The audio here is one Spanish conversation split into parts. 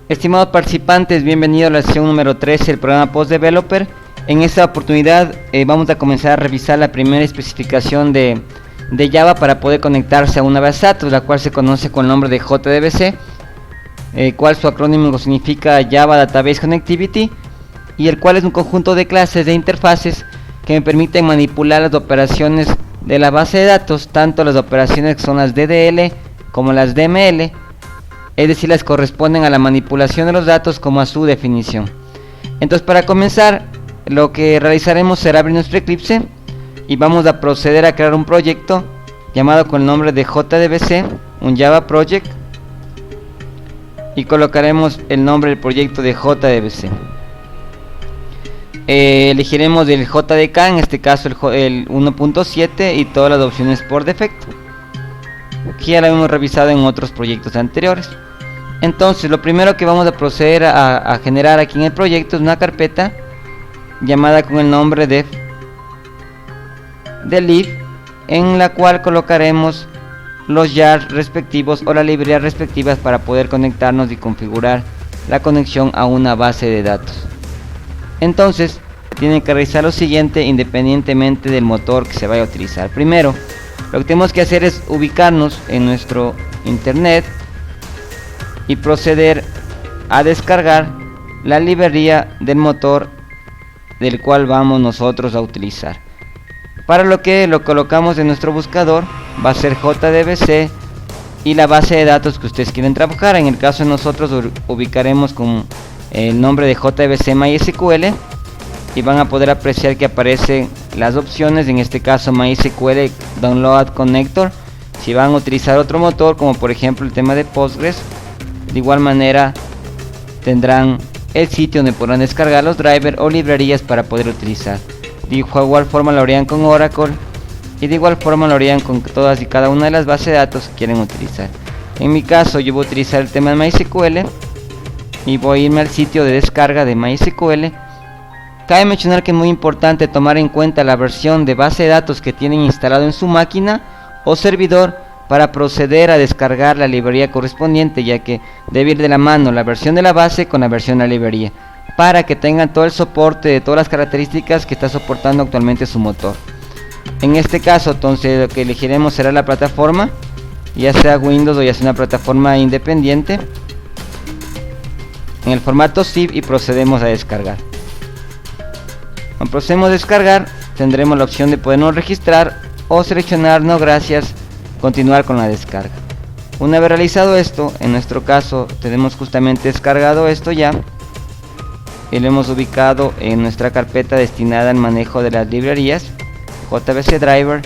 Estimados participantes, bienvenidos a la sesión número 13 del programa Post Developer. En esta oportunidad vamos a comenzar a revisar la primera especificación de Java para poder conectarse a una base de datos, la cual se conoce con el nombre de JDBC, cual su acrónimo significa Java Database Connectivity, y el cual es un conjunto de clases de interfaces que me permiten manipular las operaciones de la base de datos, tanto las operaciones que son las DDL como las DML, es decir, las corresponden a la manipulación de los datos como a su definición. Entonces, para comenzar, lo que realizaremos será abrir nuestro Eclipse y vamos a proceder a crear un proyecto llamado con el nombre de JDBC, un Java Project, y colocaremos el nombre del proyecto de JDBC. Elegiremos el JDK, en este caso el 1.7, y todas las opciones por defecto, que ya lo hemos revisado en otros proyectos anteriores. Entonces, lo primero que vamos a proceder a generar aquí en el proyecto es una carpeta llamada con el nombre de lib, en la cual colocaremos los jars respectivos o las librerías respectivas para poder conectarnos y configurar la conexión a una base de datos. Entonces, tienen que realizar lo siguiente independientemente del motor que se vaya a utilizar. Primero, lo que tenemos que hacer es ubicarnos en nuestro internet y proceder a descargar la librería del motor del cual vamos nosotros a utilizar. Para lo que lo colocamos en nuestro buscador va a ser JDBC y la base de datos que ustedes quieren trabajar. En el caso de nosotros ubicaremos con el nombre de JDBC MySQL y van a poder apreciar que aparecen las opciones, en este caso MySQL Download Connector. Si van a utilizar otro motor, como por ejemplo el tema de Postgres, de igual manera tendrán el sitio donde podrán descargar los drivers o librerías para poder utilizar. De igual forma lo harían con Oracle y de igual forma lo harían con todas y cada una de las bases de datos que quieren utilizar. En mi caso yo voy a utilizar el tema de MySQL y voy a irme al sitio de descarga de MySQL. Cabe mencionar que es muy importante tomar en cuenta la versión de base de datos que tienen instalado en su máquina o servidor para proceder a descargar la librería correspondiente, ya que debe ir de la mano la versión de la base con la versión de la librería, para que tengan todo el soporte de todas las características que está soportando actualmente su motor. En este caso, entonces, lo que elegiremos será la plataforma, ya sea Windows o ya sea una plataforma independiente, en el formato zip, y procedemos a descargar. Cuando procedemos a descargar, tendremos la opción de podernos registrar o seleccionar no gracias, continuar con la descarga. Una vez realizado esto, en nuestro caso tenemos justamente descargado esto ya y lo hemos ubicado en nuestra carpeta destinada al manejo de las librerías JBC Driver,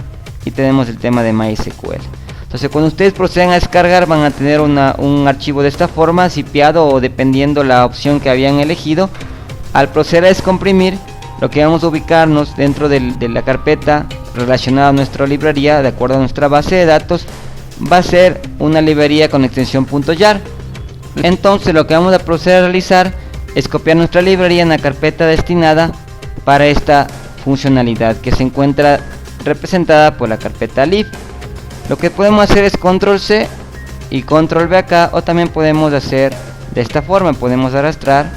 y tenemos el tema de MySQL. Entonces, cuando ustedes procedan a descargar, van a tener un archivo de esta forma, zipeado o dependiendo la opción que habían elegido. Al proceder a descomprimir, lo que vamos a ubicarnos dentro de la carpeta relacionada a nuestra librería, de acuerdo a nuestra base de datos, va a ser una librería con extensión .jar. Entonces, lo que vamos a proceder a realizar es copiar nuestra librería en la carpeta destinada para esta funcionalidad, que se encuentra representada por la carpeta lib. Lo que podemos hacer es control C y control V acá, o también podemos hacer de esta forma, podemos arrastrar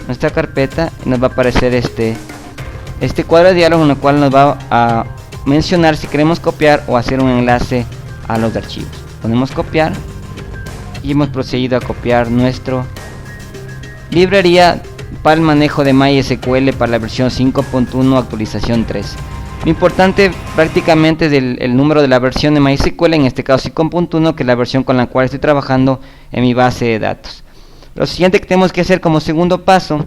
nuestra carpeta y nos va a aparecer este cuadro de diálogo, en el cual nos va a mencionar si queremos copiar o hacer un enlace a los archivos. Ponemos copiar y hemos procedido a copiar nuestra librería para el manejo de MySQL para la versión 5.1 actualización 3. Lo importante prácticamente es el número de la versión de MySQL, en este caso 5.1, que es la versión con la cual estoy trabajando en mi base de datos. Lo siguiente que tenemos que hacer como segundo paso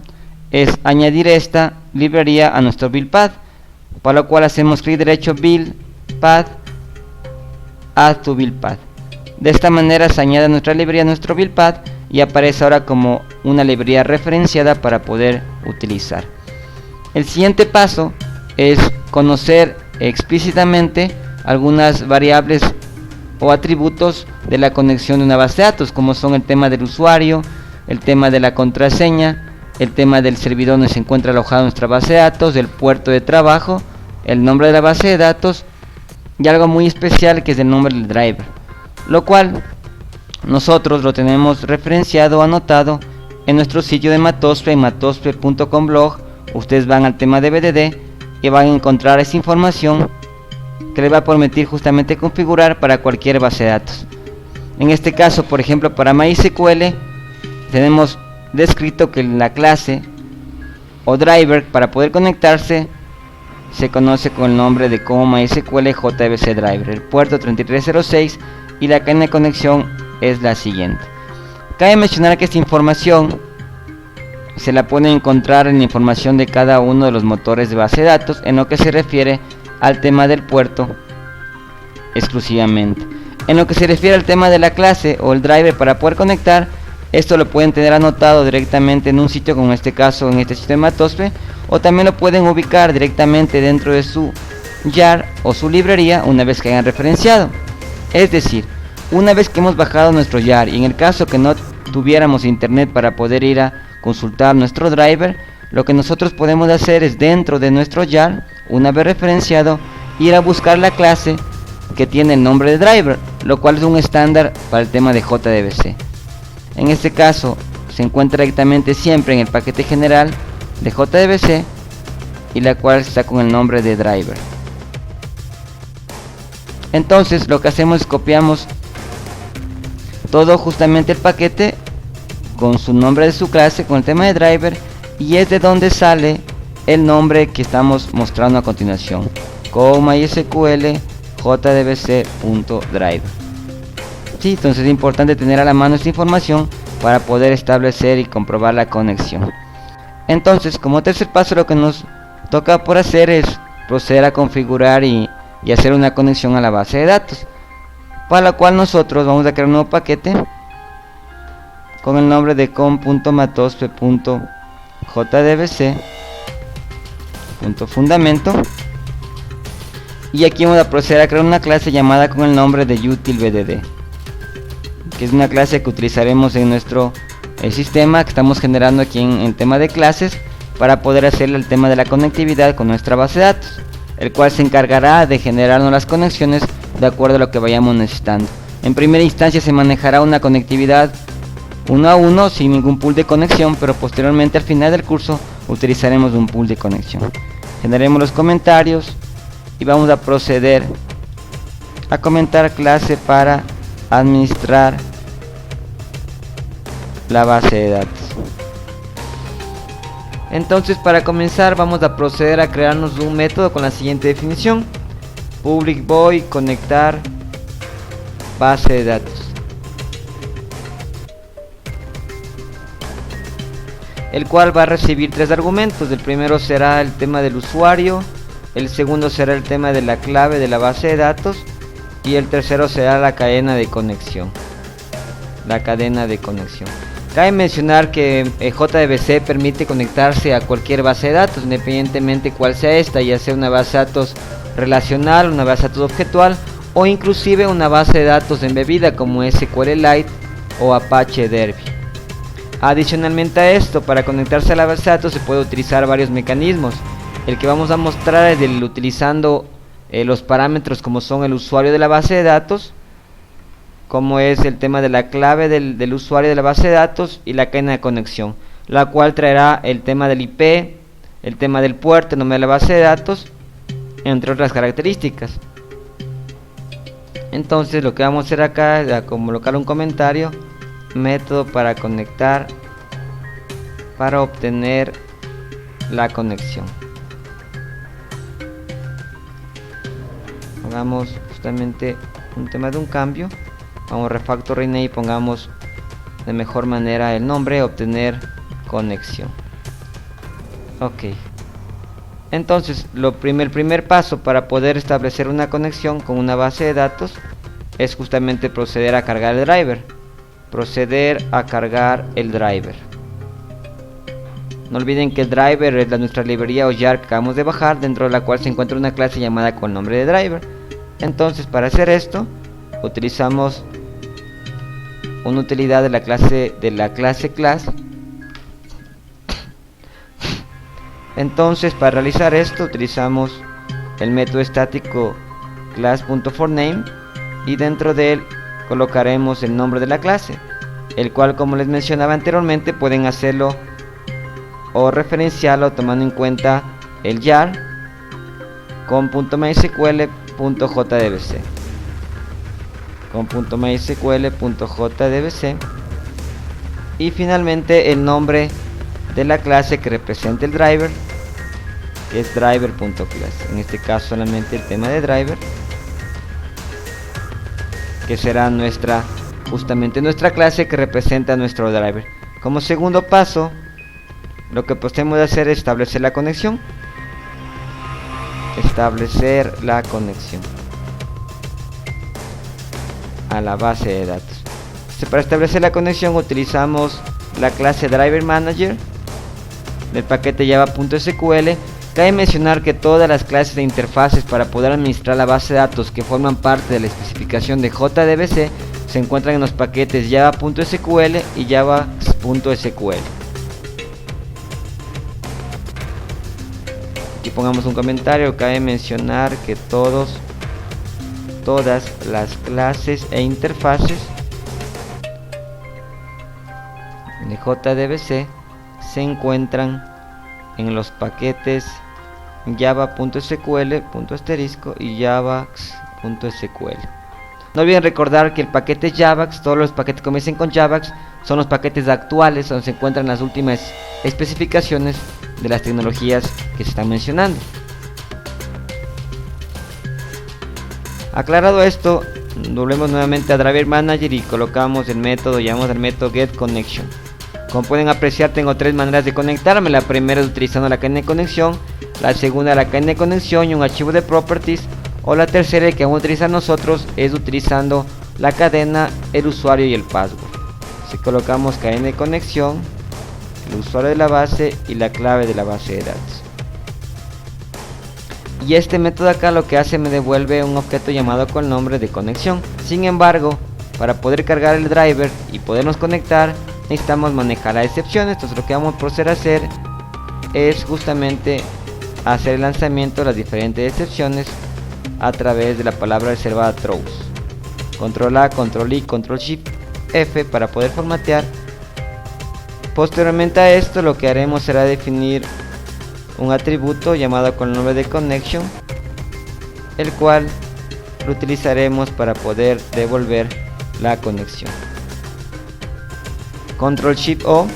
es añadir esta librería a nuestro build path, para lo cual hacemos clic derecho, build path, add to build path. De esta manera se añade nuestra librería a nuestro build path y aparece ahora como una librería referenciada para poder utilizar. El siguiente paso es conocer explícitamente algunas variables o atributos de la conexión de una base de datos, como son el tema del usuario, el tema de la contraseña, el tema del servidor donde se encuentra alojada nuestra base de datos, el puerto de trabajo, el nombre de la base de datos y algo muy especial que es el nombre del driver, lo cual nosotros lo tenemos referenciado o anotado en nuestro sitio de Matosfe, en matosfe.com blog, ustedes van al tema de BDD y van a encontrar esa información que les va a permitir justamente configurar para cualquier base de datos. En este caso, por ejemplo, para MySQL tenemos descrito que la clase o driver para poder conectarse se conoce con el nombre de como MySQL JDBC Driver, el puerto 3306, y la cadena de conexión es la siguiente. Cabe mencionar que esta información se la puede encontrar en la información de cada uno de los motores de base de datos en lo que se refiere al tema del puerto exclusivamente. En lo que se refiere al tema de la clase o el driver para poder conectar, esto lo pueden tener anotado directamente en un sitio, como en este caso en este sitio de Matosfe, o también lo pueden ubicar directamente dentro de su jar o su librería una vez que hayan referenciado. Es decir, una vez que hemos bajado nuestro jar y en el caso que no tuviéramos internet para poder ir a consultar nuestro driver, lo que nosotros podemos hacer es dentro de nuestro jar, una vez referenciado, ir a buscar la clase que tiene el nombre de driver, lo cual es un estándar para el tema de JDBC. En este caso se encuentra directamente siempre en el paquete general de JDBC y la cual está con el nombre de driver. Entonces lo que hacemos es copiamos todo justamente el paquete con su nombre de su clase, con el tema de driver, y es de donde sale el nombre que estamos mostrando a continuación, como MySQL jdbc.driver. Sí, entonces es importante tener a la mano esta información para poder establecer y comprobar la conexión. Entonces, como tercer paso, lo que nos toca por hacer es proceder a configurar y hacer una conexión a la base de datos, para la cual nosotros vamos a crear un nuevo paquete con el nombre de com.matosfe.jdbc.fundamento, y aquí vamos a proceder a crear una clase llamada con el nombre de utilbdd, que es una clase que utilizaremos en nuestro sistema que estamos generando aquí en el tema de clases para poder hacerle el tema de la conectividad con nuestra base de datos, el cual se encargará de generarnos las conexiones de acuerdo a lo que vayamos necesitando. En primera instancia se manejará una conectividad 1 a 1 sin ningún pool de conexión, pero posteriormente al final del curso utilizaremos un pool de conexión. Generaremos los comentarios y vamos a proceder a comentar clase para administrar la base de datos. Entonces, para comenzar vamos a proceder a crearnos un método con la siguiente definición: public void conectar base de datos, el cual va a recibir tres argumentos. El primero será el tema del usuario, el segundo será el tema de la clave de la base de datos y el tercero será la cadena de conexión. Cabe mencionar que JDBC permite conectarse a cualquier base de datos, independientemente cuál sea esta, ya sea una base de datos relacional, una base de datos objetual o inclusive una base de datos embebida como SQLite o Apache Derby. Adicionalmente a esto, para conectarse a la base de datos se puede utilizar varios mecanismos. El que vamos a mostrar es utilizando los parámetros como son el usuario de la base de datos, como es el tema de la clave del usuario de la base de datos y la cadena de conexión, la cual traerá el tema del IP, el tema del puerto, el nombre de la base de datos, entre otras características. Entonces lo que vamos a hacer acá es colocar un comentario: método para conectar para obtener la conexión. Pongamos justamente un tema de un cambio, vamos a refactor rename y pongamos de mejor manera el nombre: obtener conexión. Ok, entonces el primer paso para poder establecer una conexión con una base de datos es justamente proceder a cargar el driver. No olviden que el driver es nuestra librería o jar que acabamos de bajar, dentro de la cual se encuentra una clase llamada con el nombre de driver. Entonces, para hacer esto utilizamos una utilidad de la clase class. Entonces, para realizar esto utilizamos el método estático class.forName y dentro de él colocaremos el nombre de la clase, el cual, como les mencionaba anteriormente, pueden hacerlo o referenciarlo tomando en cuenta el jar con .mysql.jdbc y finalmente el nombre de la clase que representa el driver, que es driver.class. En este caso solamente el tema de driver, que será justamente nuestra clase que representa nuestro driver. Como segundo paso, lo que podemos hacer es establecer la conexión. A la base de datos. Para establecer la conexión utilizamos la clase driver manager del paquete java.sql. Cabe mencionar que todas las clases de interfaces para poder administrar la base de datos que forman parte de la especificación de JDBC se encuentran en los paquetes java.sql y java.sql. Aquí pongamos un comentario. Cabe mencionar que todas las clases e interfaces de JDBC se encuentran en los paquetes java.sql y javax.sql. No olviden recordar que el paquete javax, todos los paquetes que comiencen con javax son los paquetes actuales donde se encuentran las últimas especificaciones de las tecnologías que se están mencionando. Aclarado esto, volvemos nuevamente a driver manager y colocamos el método, llamamos al método getConnection. Como pueden apreciar, tengo tres maneras de conectarme. La primera es utilizando la cadena de conexión, la segunda la cadena de conexión y un archivo de properties, o la tercera que vamos a utilizar nosotros es utilizando la cadena, el usuario y el password. Si colocamos cadena de conexión, el usuario de la base y la clave de la base de datos. Y este método acá lo que hace, me devuelve un objeto llamado con el nombre de conexión. Sin embargo, para poder cargar el driver y podernos conectar, necesitamos manejar las excepciones. Entonces lo que vamos a proceder a hacer es justamente hacer el lanzamiento de las diferentes excepciones a través de la palabra reservada throws. Control A, Control I, Control Shift F para poder formatear. Posteriormente a esto, lo que haremos será definir un atributo llamado con el nombre de connection, el cual lo utilizaremos para poder devolver la conexión. Control Shift O,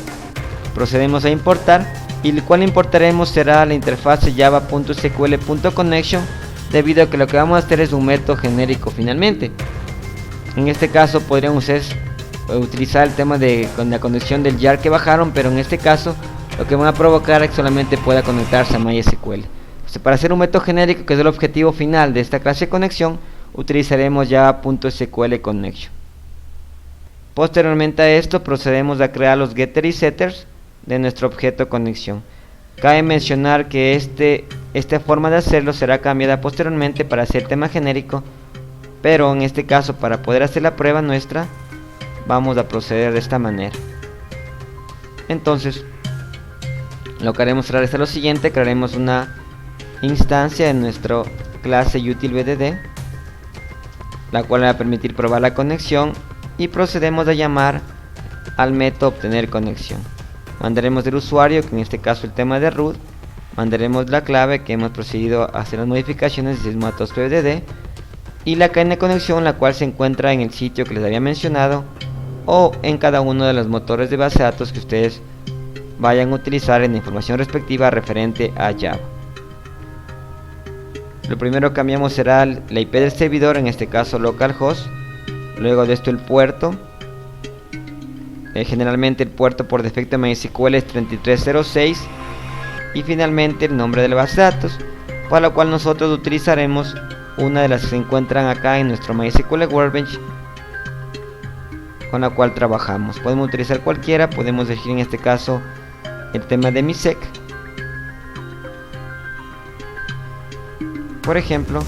procedemos a importar, y el cual importaremos será la interfase java.sql.connection, debido a que lo que vamos a hacer es un método genérico finalmente. En este caso podrían ustedes utilizar el tema de con la conexión del jar que bajaron, pero en este caso lo que van a provocar es que solamente pueda conectarse a MySQL. Entonces, para hacer un método genérico, que es el objetivo final de esta clase de conexión, utilizaremos java.sql connection. Posteriormente a esto, procedemos a crear los getters y setters de nuestro objeto conexión. Cabe mencionar que esta forma de hacerlo será cambiada posteriormente para hacer tema genérico, pero en este caso, para poder hacer la prueba nuestra, vamos a proceder de esta manera. Entonces, lo que haremos será lo siguiente: crearemos una instancia en nuestra clase utilBDD, la cual va a permitir probar la conexión, y procedemos a llamar al método obtener conexión. Mandaremos del usuario, que en este caso el tema de root, mandaremos la clave que hemos procedido a hacer las modificaciones de sysmatos.bdd, y la cadena de conexión, la cual se encuentra en el sitio que les había mencionado o en cada uno de los motores de base de datos que ustedes vayan a utilizar en la información respectiva referente a Java. Lo primero que cambiamos será la IP del servidor, en este caso localhost. Luego de esto el puerto. Generalmente el puerto por defecto de MySQL es 3306. Y finalmente el nombre de la base de datos, para lo cual nosotros utilizaremos una de las que se encuentran acá en nuestro MySQL Workbench, con la cual trabajamos. Podemos utilizar cualquiera, podemos elegir en este caso el tema de MiSeq, por ejemplo,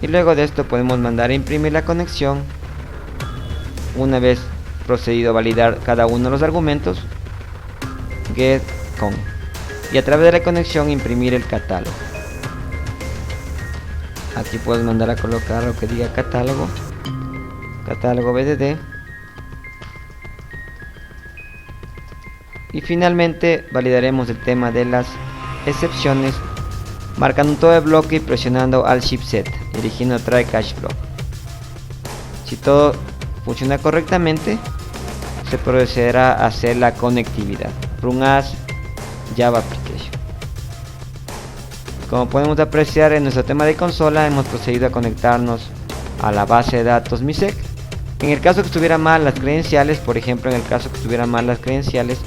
y luego de esto podemos mandar a imprimir la conexión. Una vez procedido a validar cada uno de los argumentos, getCon, y a través de la conexión imprimir el catálogo. Aquí puedes mandar a colocar lo que diga catálogo BDD, Y finalmente validaremos el tema de las excepciones marcando todo el bloque y presionando Alt Shift Z, eligiendo Try Catch Block. Si todo funciona correctamente, se procederá a hacer la conectividad. Run as Java Application. Como podemos apreciar en nuestro tema de consola, hemos procedido a conectarnos a la base de datos MISEC. En el caso que estuviera mal las credenciales, por ejemplo, en el caso que estuviera mal las credenciales,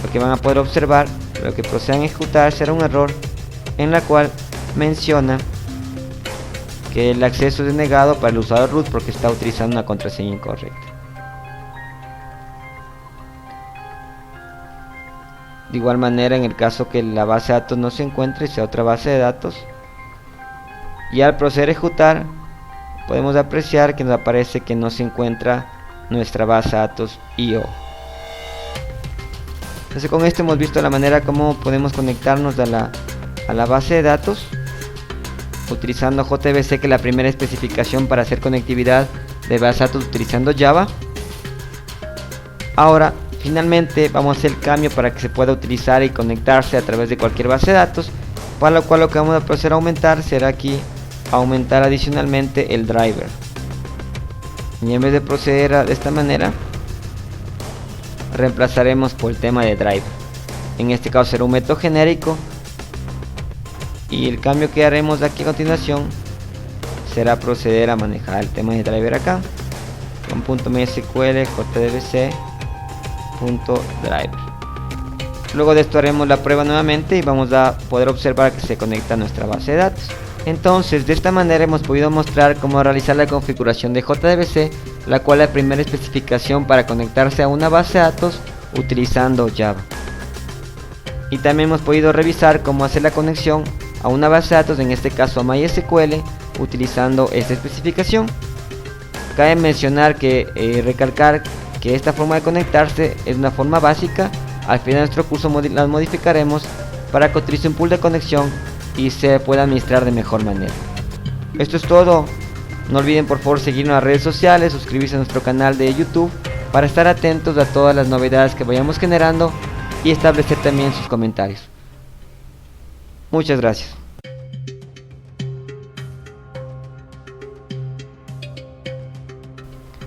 lo que van a poder observar, lo que procedan a ejecutar será un error en la cual menciona que el acceso es denegado para el usuario root porque está utilizando una contraseña incorrecta. De igual manera, en el caso que la base de datos no se encuentre y sea otra base de datos, y al proceder a ejecutar podemos apreciar que nos aparece que no se encuentra nuestra base de datos IO. Entonces con esto hemos visto la manera como podemos conectarnos a la base de datos utilizando JDBC, que es la primera especificación para hacer conectividad de base de datos utilizando Java. Ahora finalmente vamos a hacer el cambio para que se pueda utilizar y conectarse a través de cualquier base de datos, para lo cual lo que vamos a proceder a aumentar será aquí aumentar adicionalmente el driver, y en vez de proceder de esta manera reemplazaremos por el tema de driver. En este caso será un método genérico, y el cambio que haremos aquí a continuación será proceder a manejar el tema de driver acá con .mysql jdbc.driver. Luego de esto haremos la prueba nuevamente y vamos a poder observar que se conecta a nuestra base de datos. Entonces de esta manera hemos podido mostrar cómo realizar la configuración de JDBC, la cual es la primera especificación para conectarse a una base de datos utilizando Java. Y también hemos podido revisar cómo hacer la conexión a una base de datos, en este caso a MySQL, utilizando esta especificación. Cabe mencionar que recalcar que esta forma de conectarse es una forma básica. Al final de nuestro curso las modificaremos para que utilice un pool de conexión y se pueda administrar de mejor manera. Esto es todo. No olviden por favor seguirnos en las redes sociales, suscribirse a nuestro canal de YouTube para estar atentos a todas las novedades que vayamos generando y establecer también sus comentarios. Muchas gracias.